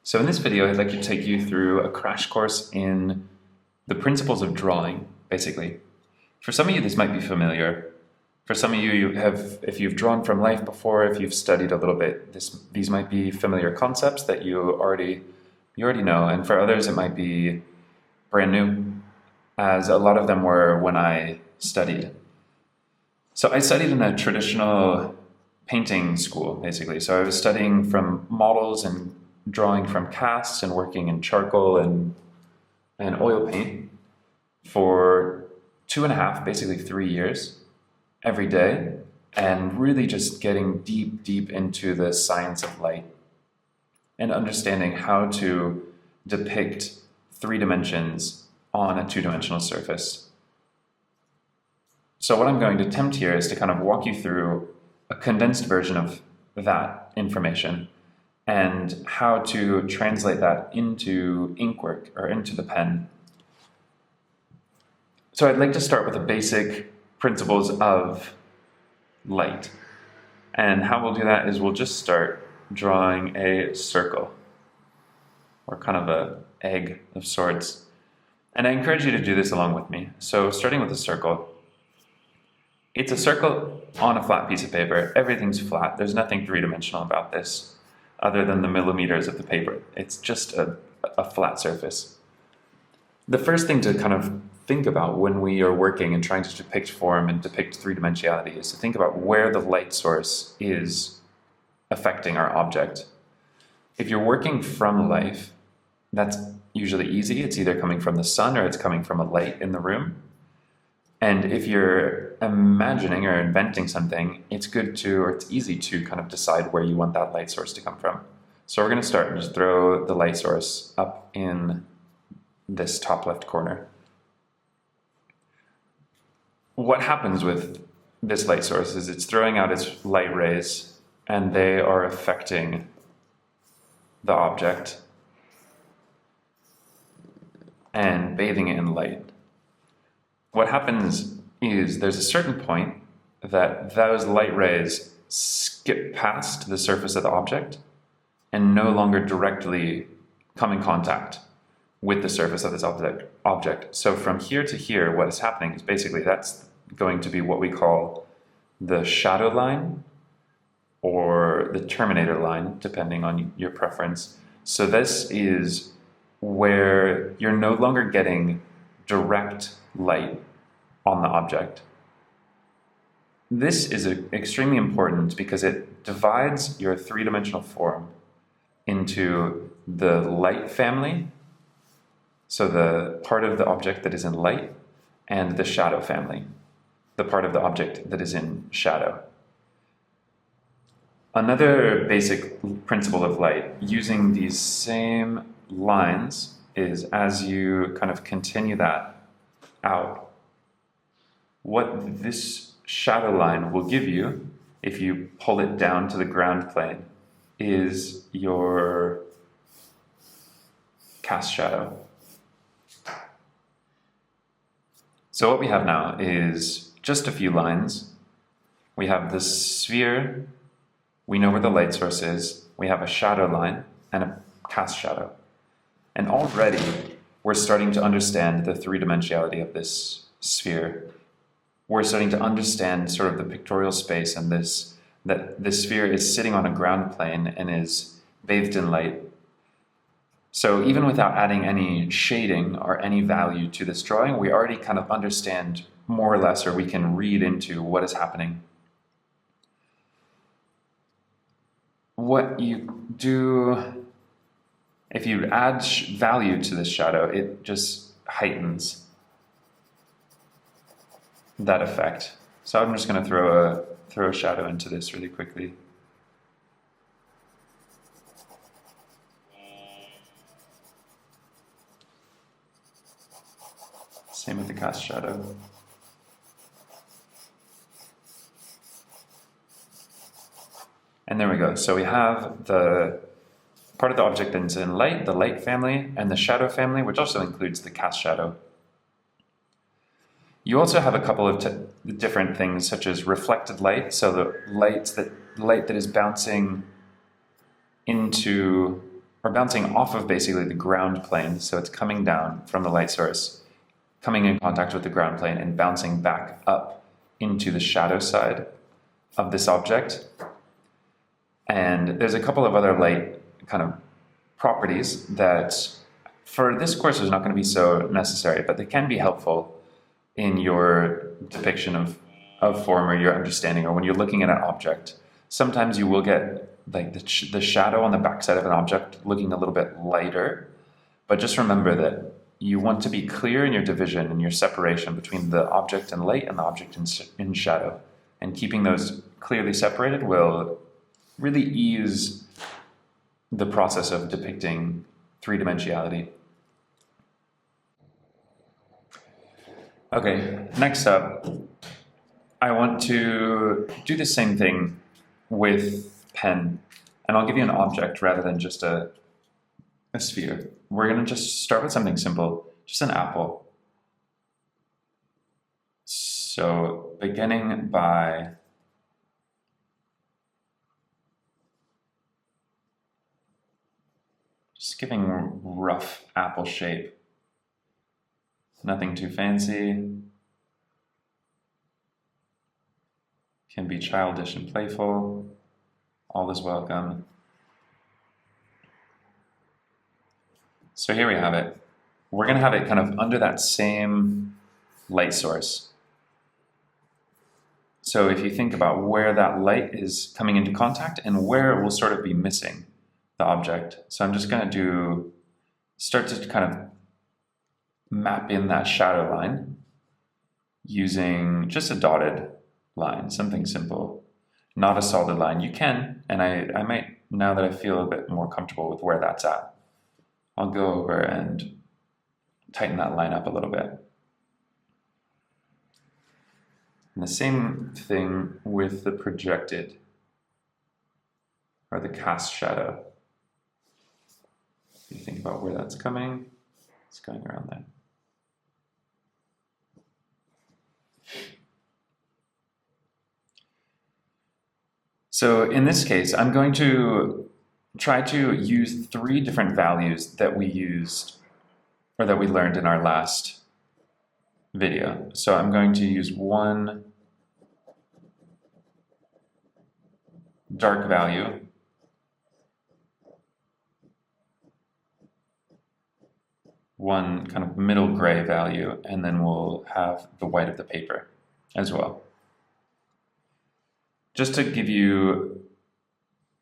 So in this video, I'd like to take you through a crash course in the principles of drawing, basically. For some of you, this might be familiar. For some of you, if you've drawn from life before, if you've studied a little bit, these might be familiar concepts that you already know. And for others, it might be brand new, as a lot of them were when I studied. So I studied in a traditional painting school, basically. So I was studying from models and drawing from casts and working in charcoal and oil paint for 2.5, basically 3 years, every day, and really just getting deep into the science of light and understanding how to depict 3 dimensions on a 2-dimensional surface. So what I'm going to attempt here is to kind of walk you through a condensed version of that information and how to translate that into inkwork or into the pen. So I'd like to start with the basic principles of light. And how we'll do that is we'll just start drawing a circle, or kind of an egg of sorts. And I encourage you to do this along with me. So starting with a circle, it's a circle on a flat piece of paper. Everything's flat. There's nothing 3-dimensional about this other than the millimeters of the paper. It's just a flat surface. The first thing to kind of think about when we are working and trying to depict form and depict 3-dimensionality is to think about where the light source is affecting our object. If you're working from life, that's usually easy. It's either coming from the sun or it's coming from a light in the room. And if you're imagining or inventing something, it's easy to kind of decide where you want that light source to come from. So we're going to start and just throw the light source up in this top left corner. What happens with this light source is it's throwing out its light rays, and they are affecting the object and bathing it in light. What happens is there's a certain point that those light rays skip past the surface of the object and no longer directly come in contact with the surface of this object. So from here to here, what is happening is basically that's going to be what we call the shadow line or the terminator line, depending on your preference. So this is where you're no longer getting direct light on the object. This is extremely important because it divides your 3-dimensional form into the light family, so the part of the object that is in light, and the shadow family, the part of the object that is in shadow. Another basic principle of light using these same lines is as you kind of continue that out, what this shadow line will give you, if you pull it down to the ground plane, is your cast shadow. So what we have now is just a few lines. We have the sphere, we know where the light source is, we have a shadow line and a cast shadow. And already we're starting to understand the 3-dimensionality of this sphere. We're starting to understand sort of the pictorial space and that this sphere is sitting on a ground plane and is bathed in light. So even without adding any shading or any value to this drawing, we already kind of understand more or less, or we can read into what is happening. What you do, if you add value to this shadow, it just heightens that effect. So I'm just going to throw a shadow into this really quickly. Same with the cast shadow. And there we go. So we have the part of the object that's in light, the light family, and the shadow family, which also includes the cast shadow. You also have a couple of different things, such as reflected light, so the light that is bouncing into or bouncing off of basically the ground plane. So it's coming down from the light source, coming in contact with the ground plane and bouncing back up into the shadow side of this object. And there's a couple of other light kind of properties that for this course is not going to be so necessary, but they can be helpful in your depiction of form or your understanding, or when you're looking at an object. Sometimes you will get like the shadow on the backside of an object looking a little bit lighter, but just remember that you want to be clear in your division and your separation between the object in light and the object in shadow. And keeping those clearly separated will really ease the process of depicting three-dimensionality. Okay, next up, I want to do the same thing with pen, and I'll give you an object rather than just a sphere. We're going to just start with something simple, just an apple. So beginning by just giving rough apple shape. Nothing too fancy. Can be childish and playful. All is welcome. So here we have it. We're going to have it kind of under that same light source. So if you think about where that light is coming into contact and where it will sort of be missing the object. So I'm just going to start to kind of map in that shadow line using just a dotted line, something simple, not a solid line. You can, and I might, now that I feel a bit more comfortable with where that's at, I'll go over and tighten that line up a little bit. And the same thing with the projected or the cast shadow. If you think about where that's coming, it's going around there. So in this case, I'm going to try to use 3 different values that we used or that we learned in our last video. So I'm going to use one dark value, one kind of middle gray value, and then we'll have the white of the paper as well. Just to give you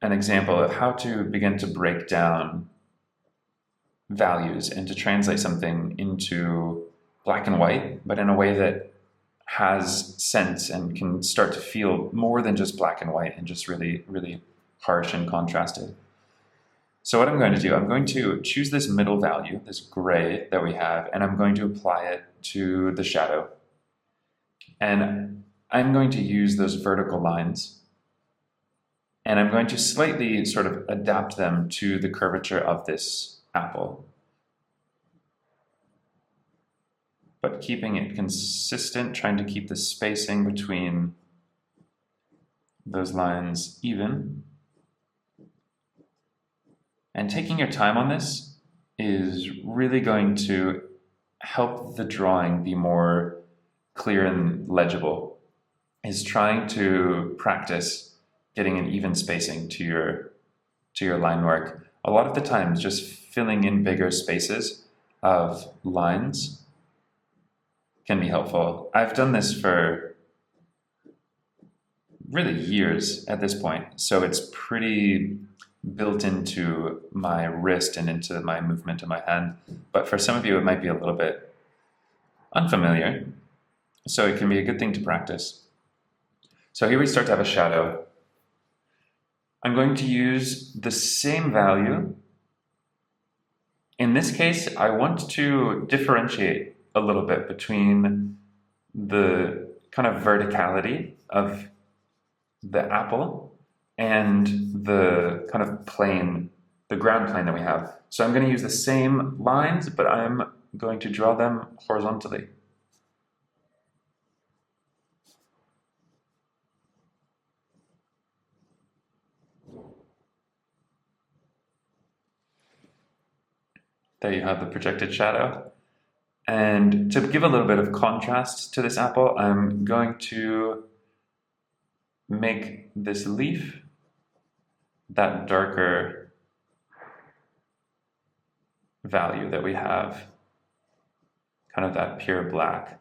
an example of how to begin to break down values and to translate something into black and white, but in a way that has sense and can start to feel more than just black and white and just really, really harsh and contrasted. So what I'm going to do, I'm going to choose this middle value, this gray that we have, and I'm going to apply it to the shadow. And I'm going to use those vertical lines, and I'm going to slightly sort of adapt them to the curvature of this apple, but keeping it consistent, trying to keep the spacing between those lines even. And taking your time on this is really going to help the drawing be more clear and legible. Is trying to practice getting an even spacing to your line work. A lot of the times just filling in bigger spaces of lines can be helpful. I've done this for really years at this point, so it's pretty built into my wrist and into my movement of my hand. But for some of you, it might be a little bit unfamiliar, so it can be a good thing to practice. So here we start to have a shadow. I'm going to use the same value. In this case, I want to differentiate a little bit between the kind of verticality of the apple and the kind of plane, the ground plane that we have. So I'm going to use the same lines, but I'm going to draw them horizontally. There you have the projected shadow. And to give a little bit of contrast to this apple, I'm going to make this leaf that darker value that we have, kind of that pure black.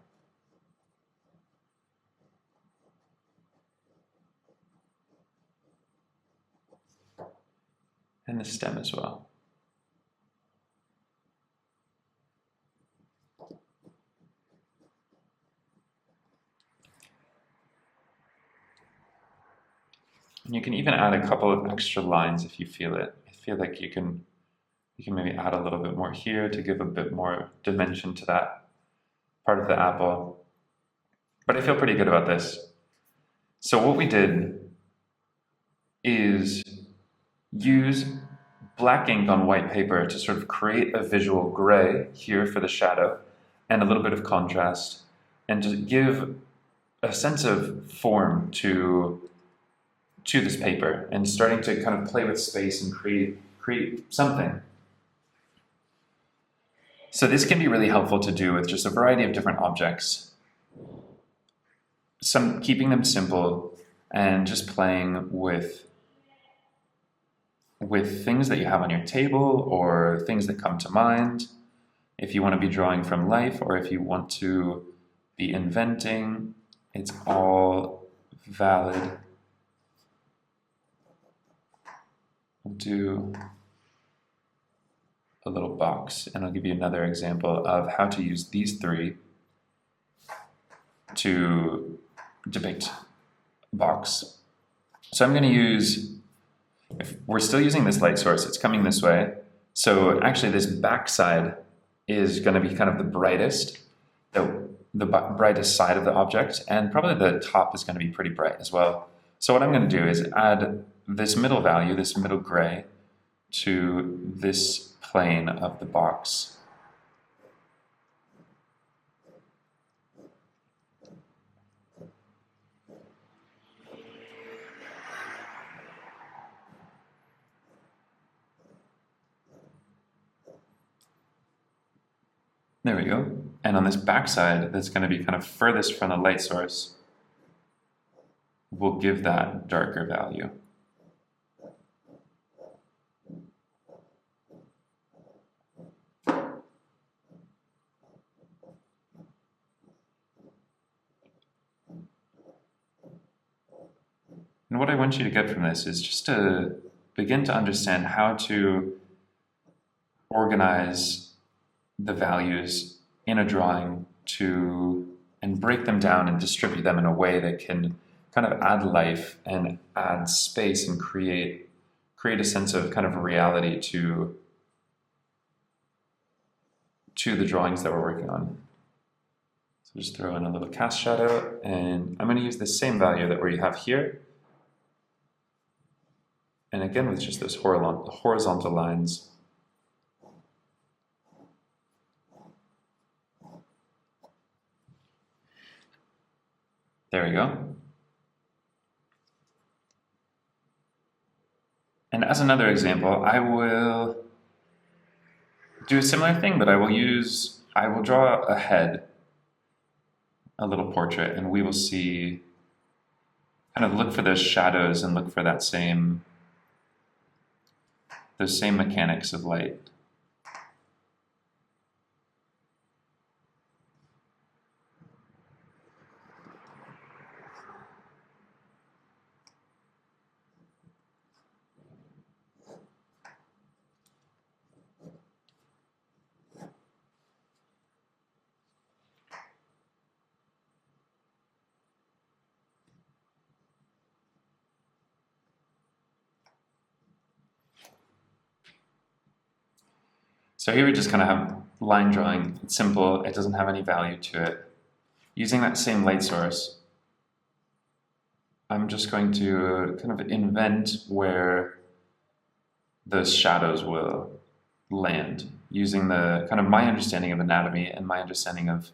And the stem as well. And you can even add a couple of extra lines if you feel it. I feel like you can maybe add a little bit more here to give a bit more dimension to that part of the apple. But I feel pretty good about this. So what we did is use black ink on white paper to sort of create a visual gray here for the shadow and a little bit of contrast, and to give a sense of form to this paper, and starting to kind of play with space and create something. So this can be really helpful to do with just a variety of different objects. Keeping them simple and just playing with things that you have on your table or things that come to mind. If you want to be drawing from life or if you want to be inventing, it's all valid. We'll do a little box, and I'll give you another example of how to use these three to depict a box. So I'm going to use, if we're still using this light source, it's coming this way. So actually this back side is going to be kind of the brightest, the brightest side of the object, and probably the top is going to be pretty bright as well. So what I'm going to do is add this middle value, this middle gray, to this plane of the box. There we go. And on this back side, that's going to be kind of furthest from the light source, we'll give that darker value. And what I want you to get from this is just to begin to understand how to organize the values in a drawing and break them down and distribute them in a way that can kind of add life and add space and create a sense of kind of reality to the drawings that we're working on. So just throw in a little cast shadow, and I'm going to use the same value that we have here. And again, with just those horizontal lines. There we go. And as another example, I will do a similar thing, but I will draw a head, a little portrait, and we will see, kind of look for those shadows and look for those same mechanics of light. So here we just kind of have line drawing. It's simple, it doesn't have any value to it. Using that same light source, I'm just going to kind of invent where those shadows will land, using the kind of my understanding of anatomy and my understanding of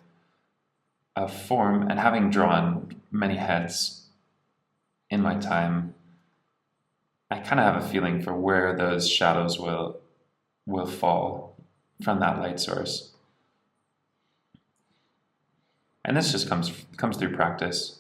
form, and having drawn many heads in my time, I kind of have a feeling for where those shadows will fall from that light source. And this just comes through practice.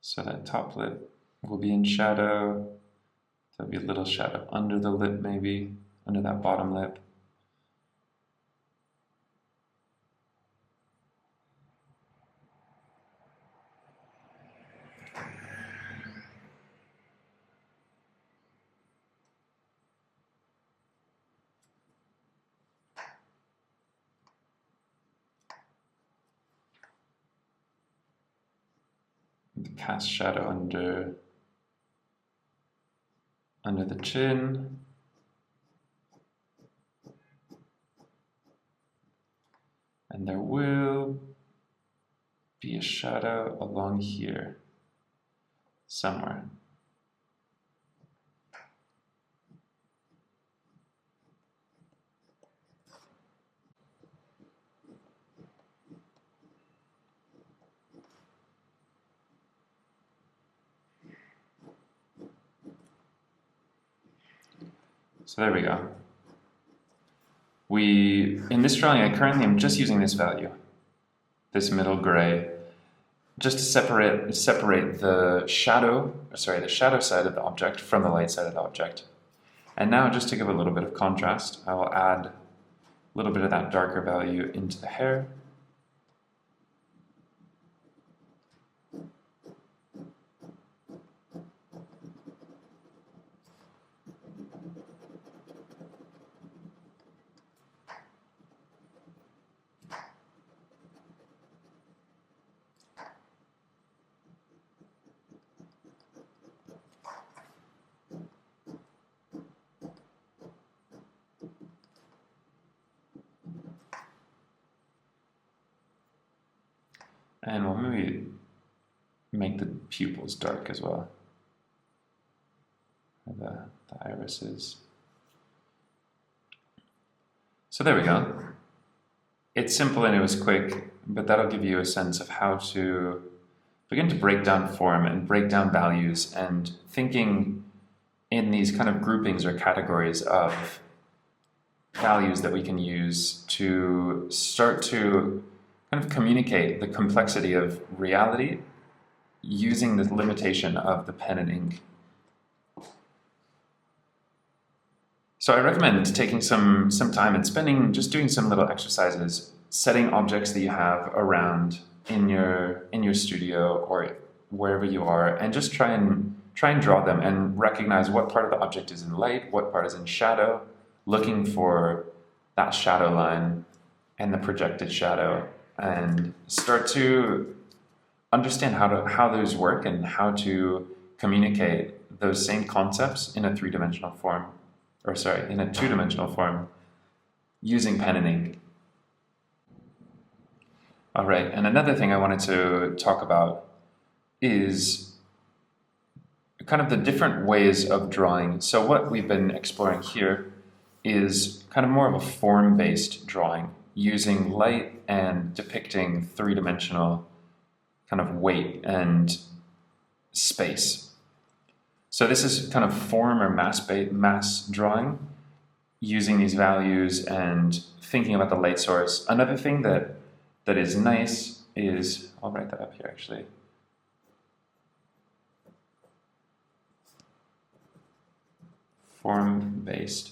So that top lip will be in shadow. There'll be a little shadow under the lip, maybe, under that bottom lip. Cast shadow under the chin. And there will be a shadow along here somewhere. So there we go. In this drawing, I currently am just using this value, this middle gray, just to separate the shadow side of the object from the light side of the object. And now, just to give a little bit of contrast, I will add a little bit of that darker value into the hair. And we'll maybe make the pupils dark as well. The irises. So there we go. It's simple and it was quick, but that'll give you a sense of how to begin to break down form and break down values, and thinking in these kind of groupings or categories of values that we can use to start to kind of communicate the complexity of reality using the limitation of the pen and ink. So I recommend taking some time and just doing some little exercises, setting objects that you have around in your studio or wherever you are, and just try and draw them and recognize what part of the object is in light, what part is in shadow, looking for that shadow line and the projected shadow, and start to understand how those work and how to communicate those same concepts in a two-dimensional form using pen and ink. All right, and another thing I wanted to talk about is kind of the different ways of drawing. So what we've been exploring here is kind of more of a form-based drawing, using light and depicting three-dimensional kind of weight and space. So this is kind of form or mass drawing, using these values and thinking about the light source. Another thing that is nice is, I'll write that up here actually. Form-based.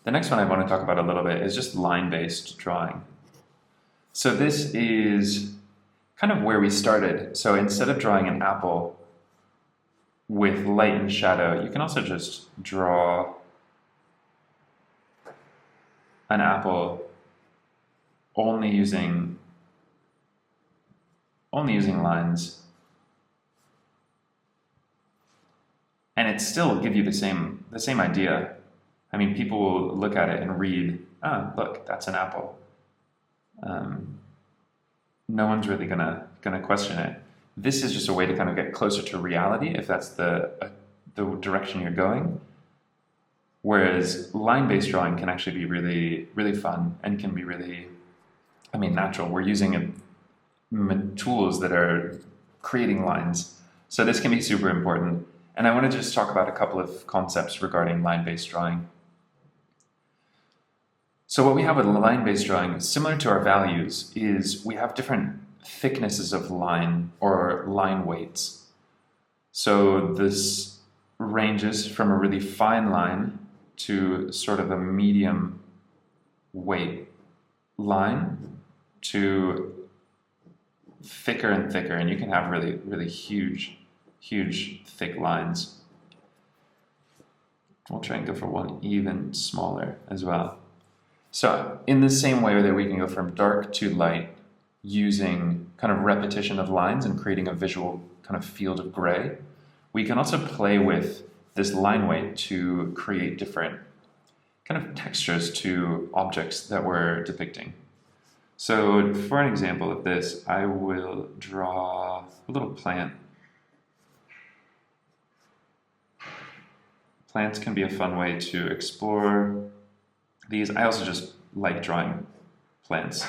The next one I want to talk about a little bit is just line-based drawing. So this is kind of where we started. So instead of drawing an apple with light and shadow, you can also just draw an apple only using lines. And it still give you the same idea. I mean, people will look at it and read, look, that's an apple. No one's really gonna question it. This is just a way to kind of get closer to reality, if that's the direction you're going. Whereas line-based drawing can actually be really, really fun and can be really, natural. We're using tools that are creating lines. So this can be super important. And I want to just talk about a couple of concepts regarding line-based drawing. So what we have with line-based drawing, similar to our values, is we have different thicknesses of line or line weights. So this ranges from a really fine line to sort of a medium weight line to thicker and thicker, and you can have really, really huge, thick lines. We'll try and go for one even smaller as well. So in the same way that we can go from dark to light using kind of repetition of lines and creating a visual kind of field of gray, we can also play with this line weight to create different kind of textures to objects that we're depicting. So for an example of this, I will draw a little plant. Plants can be a fun way to explore these. I also just like drawing plants,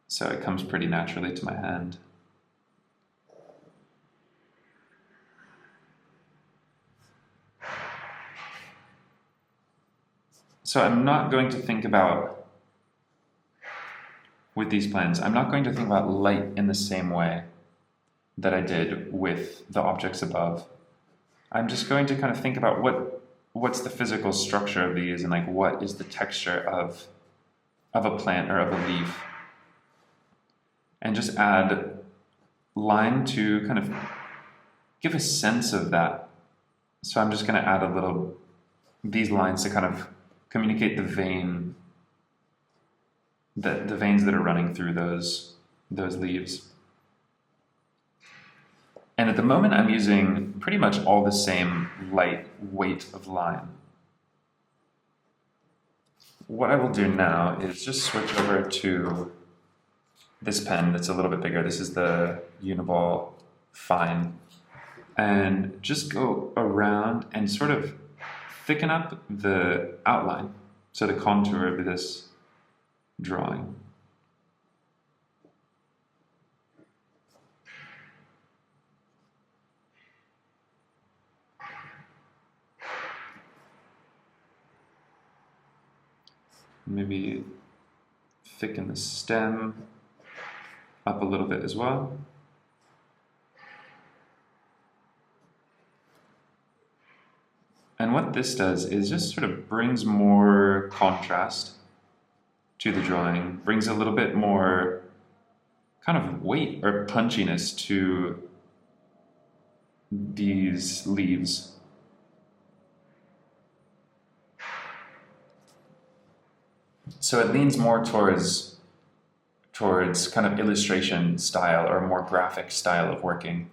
so it comes pretty naturally to my hand. So I'm not going to think about, with these plants, I'm not going to think about light in the same way that I did with the objects above. I'm just going to kind of think about what's the physical structure of these, and like what is the texture of a plant or of a leaf, and just add line to kind of give a sense of that. So I'm just going to add these lines to kind of communicate the veins that are running through those leaves. And at the moment, I'm using pretty much all the same light weight of line. What I will do now is just switch over to this pen that's a little bit bigger. This is the Uniball Fine. And just go around and sort of thicken up the outline, so the contour of this drawing. Maybe thicken the stem up a little bit as well. And what this does is just sort of brings more contrast to the drawing, brings a little bit more kind of weight or punchiness to these leaves. So it leans more towards kind of illustration style or more graphic style of working.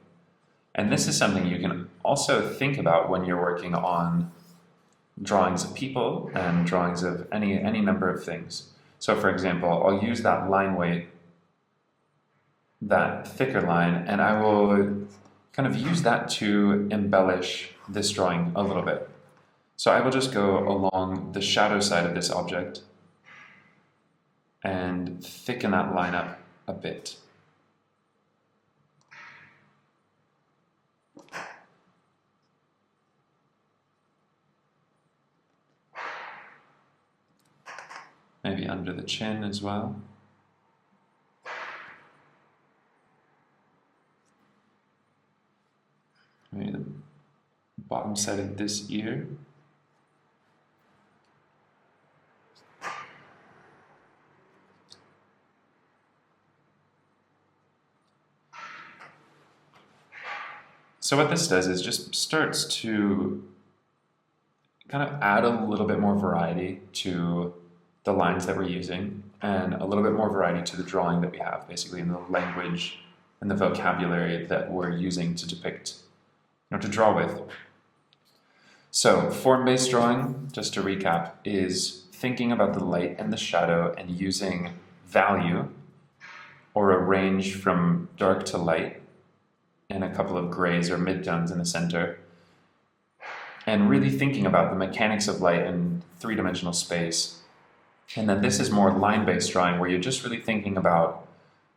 And this is something you can also think about when you're working on drawings of people and drawings of any number of things. So for example, I'll use that line weight, that thicker line, and I will kind of use that to embellish this drawing a little bit. So I will just go along the shadow side of this object and thicken that line up a bit. Maybe under the chin as well. Maybe the bottom side of this ear. So what this does is just starts to kind of add a little bit more variety to the lines that we're using, and a little bit more variety to the drawing that we have, basically, in the language and the vocabulary that we're using to depict, to draw with. So form-based drawing, just to recap, is thinking about the light and the shadow and using value, or a range from dark to light, and a couple of grays or midtones in the center, and really thinking about the mechanics of light in three-dimensional space. And then this is more line-based drawing, where you're just really thinking about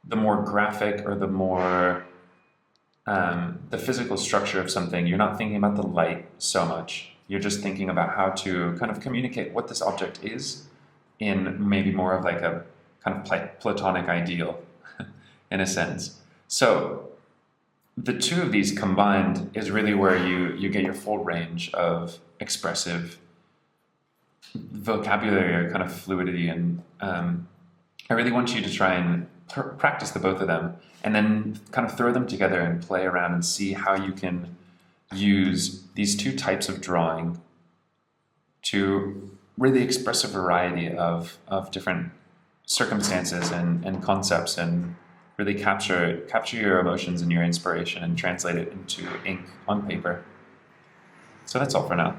the more graphic or the more the physical structure of something. You're not thinking about the light so much. You're just thinking about how to kind of communicate what this object is in maybe more of like a kind of platonic ideal in a sense. So the two of these combined is really where you get your full range of expressive vocabulary or kind of fluidity. And I really want you to try and practice the both of them, and then kind of throw them together and play around and see how you can use these two types of drawing to really express a variety of different circumstances and concepts, and really capture your emotions and your inspiration and translate it into ink on paper. So that's all for now.